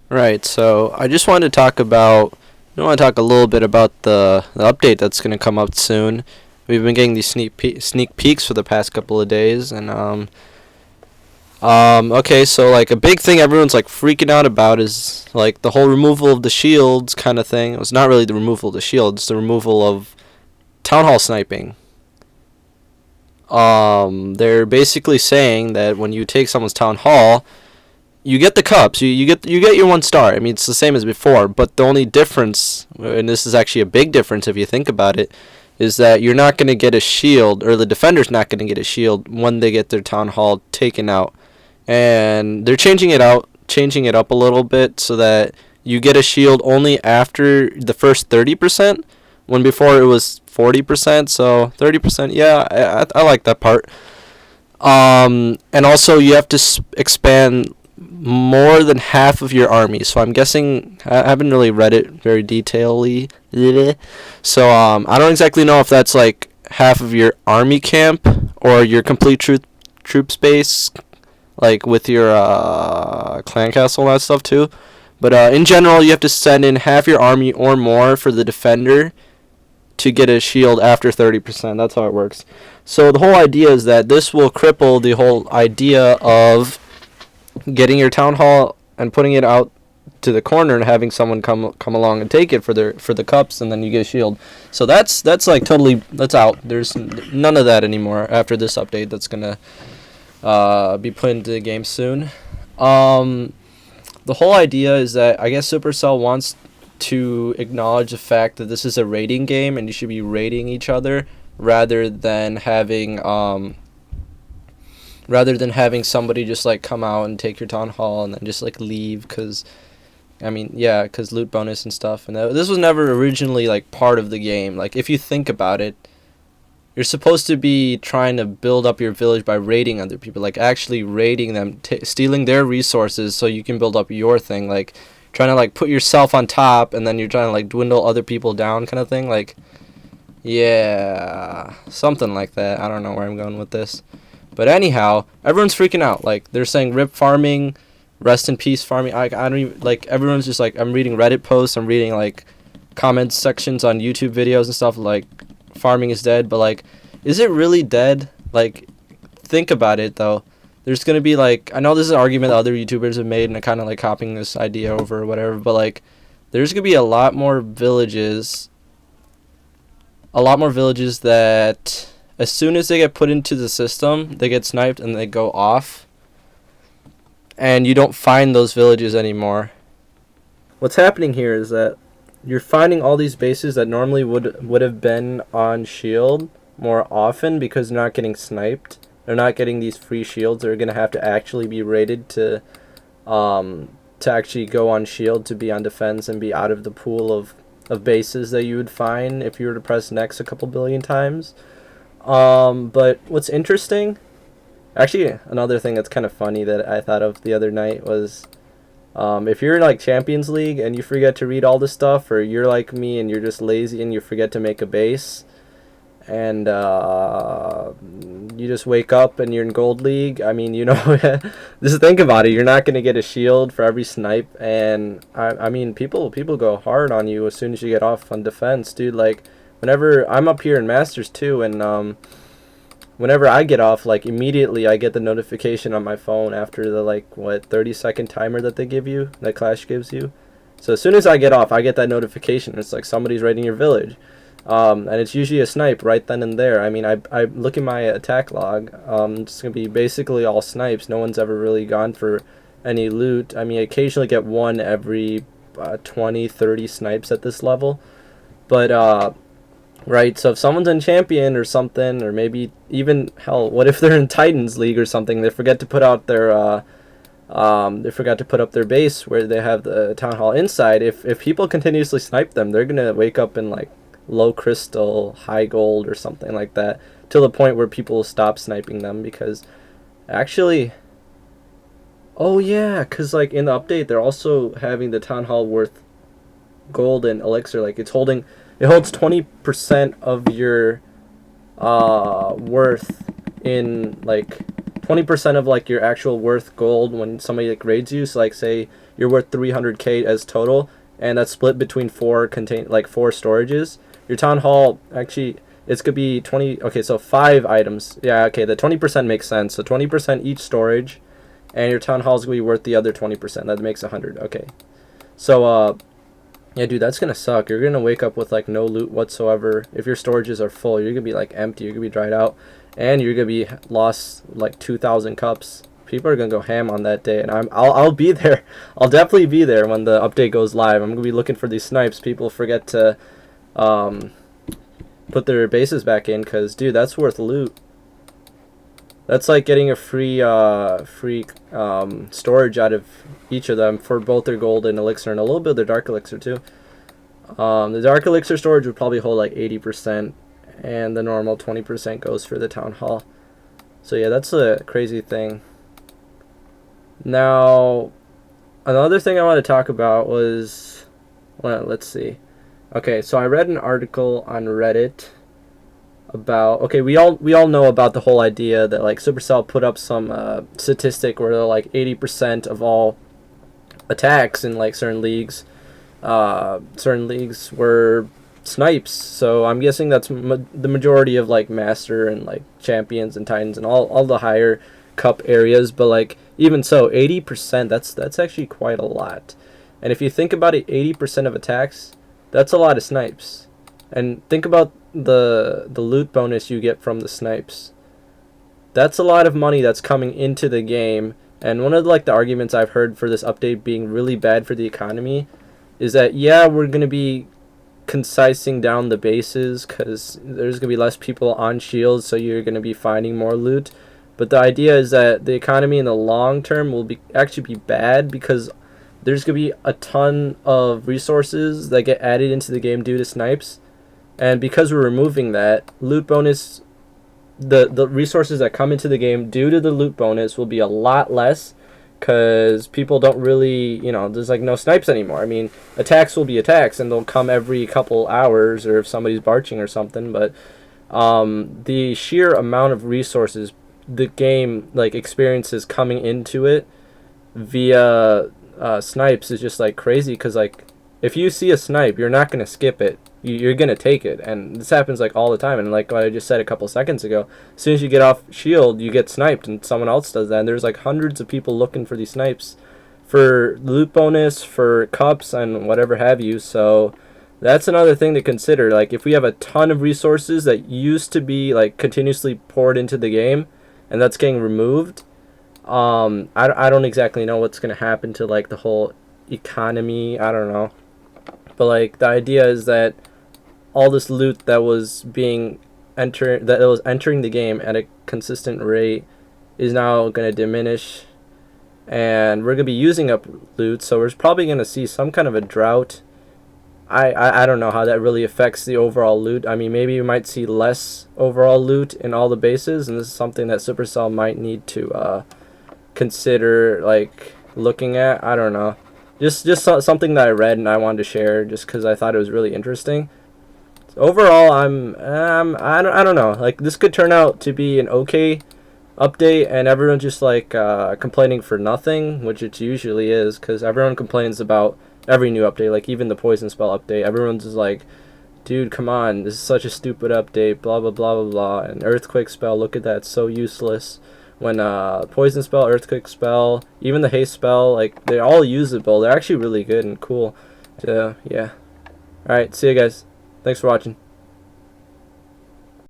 Right. So I just wanted to talk about. I want to talk a little bit about the update that's going to come up soon. We've been getting these sneak peeks for the past couple of days, and okay, so like a big thing everyone's like freaking out about is like the whole removal of the shields kind of thing. It was not really the removal of the shields, it's the removal of town hall sniping. They're basically saying that when you take someone's town hall, you get the cups. You get your 1 star. I mean, it's the same as before, but the only difference, and this is actually a big difference if you think about it, is that you're not going to get a shield, or the defender's not going to get a shield when they get their town hall taken out. And they're changing it up a little bit so that you get a shield only after the first 30%, when before it was 40%. So 30%, yeah, I like that part. And also you have to expand more than half of your army. So I'm guessing I haven't really read it very detailedly. So I don't exactly know if that's like half of your army camp or your complete troop space, like with your clan castle and that stuff too. But in general, you have to send in half your army or more for the defender to get a shield after 30%. That's how it works. So the whole idea is that this will cripple the whole idea of getting your town hall and putting it out to the corner and having someone come along and take it for the cups, and then you get a shield. So that's like totally that's out. There's none of that anymore after this update that's gonna be put into the game soon. The whole idea is that I guess Supercell wants to acknowledge the fact that this is a rating game and you should be rating each other rather than having somebody just like come out and take your town hall and then just like leave because loot bonus and stuff. And this was never originally like part of the game. Like if you think about it, you're supposed to be trying to build up your village by raiding other people, like actually raiding them, stealing their resources so you can build up your thing, like trying to like put yourself on top and then you're trying to like dwindle other people down kind of thing. Like, yeah, something like that. I don't know where I'm going with this. But anyhow, everyone's freaking out. Like, they're saying rip farming, rest in peace farming. I don't even, like, everyone's just like, I'm reading Reddit posts, I'm reading like comments sections on YouTube videos and stuff like farming is dead, but like, is it really dead? Like, think about it though. There's gonna be like, I know this is an argument that other YouTubers have made and I'm kind of like copying this idea over or whatever, but like, there's gonna be a lot more villages that as soon as they get put into the system, they get sniped and they go off, and you don't find those villages anymore. What's happening here is that you're finding all these bases that normally would have been on shield more often because they're not getting sniped. They're not getting these free shields. They're gonna have to actually be rated to actually go on shield, to be on defense and be out of the pool of bases that you would find if you were to press next a couple billion times. But what's interesting, actually another thing that's kind of funny that I thought of the other night was, if you're in like Champions League and you forget to read all this stuff, or you're like me and you're just lazy and you forget to make a base, and you just wake up and you're in Gold League, I mean, just think about it. You're not going to get a shield for every snipe, and I mean, people go hard on you as soon as you get off on defense, dude. Like, whenever I'm up here in Masters too, and whenever I get off, like, immediately I get the notification on my phone after the, like, 30-second timer that they give you, that Clash gives you. So as soon as I get off, I get that notification. It's like somebody's raiding your village. And it's usually a snipe right then and there. I mean, I look at my attack log. It's going to be basically all snipes. No one's ever really gone for any loot. I mean, I occasionally get one every 20, 30 snipes at this level. But, right, so if someone's in Champion or something, or maybe even, hell, what if they're in Titans League or something, they forget to put out their, they forgot to put up their base where they have the Town Hall inside. If people continuously snipe them, they're going to wake up in, like, low crystal, high gold, or something like that, till the point where people stop sniping them, because, actually, oh yeah, because, like, in the update, they're also having the Town Hall worth gold and elixir. Like, it holds 20% of your worth in, like, 20% of like your actual worth gold when somebody like raids you. So like say you're worth 300k as total, and that's split between four storages. Your town hall actually it's gonna be 20. Okay, so 5 items. Yeah, okay, the 20% makes sense. So 20% each storage, and your town hall is gonna be worth the other 20%. That makes 100. Okay, so yeah, dude, that's gonna suck. You're gonna wake up with like no loot whatsoever. If your storages are full, you're gonna be like empty. You're gonna be dried out, and you're gonna be lost like 2,000 cups. People are gonna go ham on that day, and I'll be there. I'll definitely be there when the update goes live. I'm gonna be looking for these snipes. People forget to put their bases back in, cause dude, that's worth loot. That's like getting a free storage out of each of them for both their gold and elixir, and a little bit of their dark elixir too. The dark elixir storage would probably hold like 80%, and the normal 20% goes for the town hall. So yeah, that's a crazy thing. Now, another thing I want to talk about was, well, let's see. Okay, so I read an article on Reddit about, okay, we all know about the whole idea that like Supercell put up some statistic where like 80% of all attacks in like certain leagues were snipes. So I'm guessing that's the majority of like master and like champions and titans and all the higher cup areas. But like even so, 80%, that's actually quite a lot. And if you think about it, 80% of attacks, that's a lot of snipes. And think about the loot bonus you get from the snipes. That's a lot of money that's coming into the game. And one of like the arguments I've heard for this update being really bad for the economy is that, yeah, we're going to be concising down the bases because there's going to be less people on shields, so you're going to be finding more loot. But the idea is that the economy in the long term will actually be bad because there's going to be a ton of resources that get added into the game due to snipes. And because we're removing that, loot bonus, the resources that come into the game due to the loot bonus will be a lot less because people don't really, there's like no snipes anymore. I mean, attacks will be attacks and they'll come every couple hours or if somebody's barching or something. But the sheer amount of resources the game like experiences coming into it via snipes is just like crazy because like if you see a snipe, you're not going to skip it. You're going to take it. And this happens like all the time. And like what I just said a couple seconds ago, as soon as you get off shield, you get sniped and someone else does that. And there's like hundreds of people looking for these snipes for loot bonus, for cups, and whatever have you. So that's another thing to consider. Like if we have a ton of resources that used to be like continuously poured into the game and that's getting removed, I don't exactly know what's going to happen to like the whole economy. I don't know. But like the idea is that all this loot that was entering the game at a consistent rate is now going to diminish, and we're going to be using up loot, so we're probably going to see some kind of a drought. I don't know how that really affects the overall loot. I mean, maybe you might see less overall loot in all the bases, and this is something that Supercell might need to consider like looking at. I don't know. Just something that I read and I wanted to share just because I thought it was really interesting. So overall, I don't know. Like this could turn out to be an okay update, and everyone's just like complaining for nothing, which it usually is, because everyone complains about every new update. Like even the poison spell update, everyone's just like, dude, come on, this is such a stupid update. Blah blah blah blah blah. And earthquake spell, look at that, it's so useless. When poison spell, earthquake spell, even the haste spell, like they're all usable. They're actually really good and cool. So yeah. Alright, see you guys. Thanks for watching.